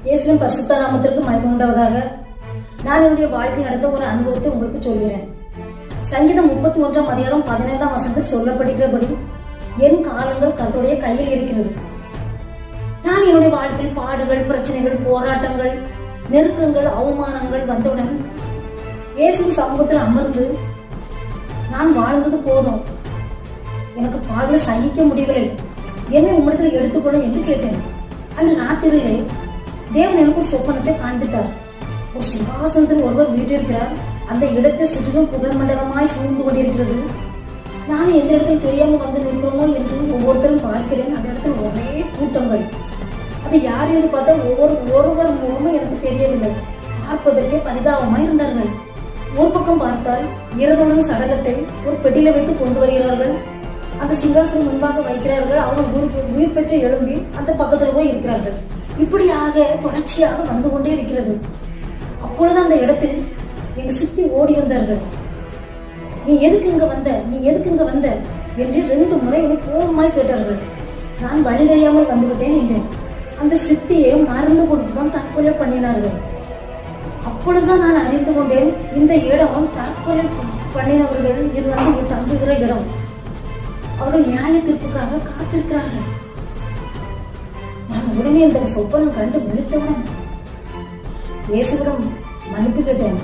இயேசுவின் பரிசுத்த நாமத்திற்கு மகிமை உண்டாவதாக. நான் என்னுடைய வாழ்க்கையில் நடந்த ஒரு அனுபவத்தை உங்களுக்கு சொல்கிறேன். சங்கீதம் 31:15 சொல்லப்படுகிறபடி என் காலங்கள் கர்த்தருடைய கையில் இருக்கிறது. நான் என்னுடைய வாழ்க்கையில் பாடுகள், பிரச்சனைகள், போராட்டங்கள், நெருக்கங்கள், அவமானங்கள் வந்தவுடன் இயேசுவின் சமூகத்தில் அமர்ந்து நான் வாழ்ந்தது போதும், எனக்கு பாடல சகிக்க முடியவில்லை, என்னை உம்மிடத்தில் எடுத்துக்கொள்ள என்று கேட்டேன். அன்று ராத்திரியிலே தேவன் எனக்கு ஒரு சொப்பனத்தை காண்பித்தார். ஒரு சிங்காசனத்தில் ஒருவர் வீட்டிருக்கிறார். அந்த இடத்தை சுற்றிலும் புகழ் மண்டலமாய் சூழ்ந்து கொண்டிருக்கிறது. நான் எந்த இடத்தில் தெரியாம வந்து நிற்கிறோமோ என்று ஒவ்வொருத்தரும் பார்க்கிறேன். அந்த இடத்தில் ஒரே கூட்டங்கள். அது யார் என்று பார்த்தால் ஒருவர் முகமும் எனக்கு தெரியவில்லை. பார்ப்பதற்கே பரிதாபமாய் இருந்தார்கள். ஒரு பக்கம் பார்த்தால் இறந்தவுடன் சடலத்தை ஒரு பெட்டியில வைத்து கொண்டு வருகிறார்கள். அந்த சிங்காசனம் முன்பாக வைக்கிறார்கள். அவங்க உயிர் பெற்று எழும்பி அந்த பக்கத்துல போய் இருக்கிறார்கள். இப்படியாக தொடர்ச்சியாக வந்து கொண்டே இருக்கிறது. அப்பொழுது அந்த இடத்தில் எங்க சித்தி ஓடி வந்தார்கள். நீ எதுக்கு இங்க வந்த, நீ எதுக்கு இங்க வந்த என்று 2 முறை என்னை கோபமாய் கேட்டார்கள். நான் வழி தெரியாமல் வந்துவிட்டேன் என்றேன். அந்த சித்தியை மருந்து கொடுத்துதான் தற்கொலை பண்ணினார்கள். அப்பொழுதுதான் நான் அறிந்து கொண்டேன், இந்த இடம் தற்கொலை பண்ணினவர்கள் இருவரும் தங்குகிற இடம். அவர்கள் நியாய தீர்ப்புக்காக காத்திருக்கிறார்கள். நான் உடனே இந்த சொப்பனம் கண்டு விழித்தவுடன் இயேசுவிடம் மன்னிப்பு கேட்டேன்.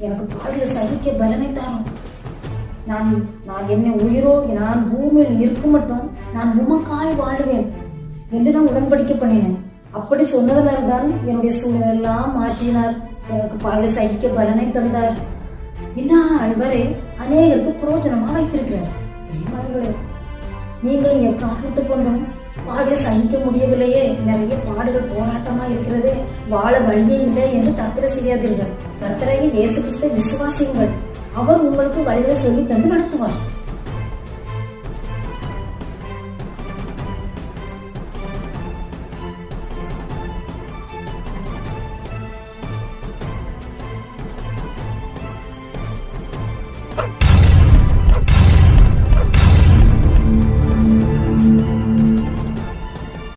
எனக்கு பாடல சகிக்க பலனை தாரும். நான் என்னை உயிரோ நான் பூமியில் இருக்கும் மட்டும் நான் உமக்காய் வாழுவேன் என்று நான் உடன்படிக்கை பண்ணினேன். அப்படி சொன்னதனால்தான் என்னுடைய சூழ்நிலை எல்லாம் மாற்றினார். எனக்கு பாடல சகிக்க பலனை தந்தார். இந்நாள் வரை அநேகருக்கு புரோஜனமா வைத்திருக்கிறார். நீங்களும் எக்காரணத்தை கொண்டும் பாடலை சகிக்க முடியவில்லையே, நிறைய பாடுகள் போராட்டமா இருக்கிறது, வாழ வழியே இல்லை என்று தற்கொலை செய்யாதீர்கள். கர்த்தராகிய இயேசு கிறிஸ்துவை விசுவாசியுங்கள். அவர் உங்களுக்கு வழிகளை சொல்லி தந்து நடத்துவார்.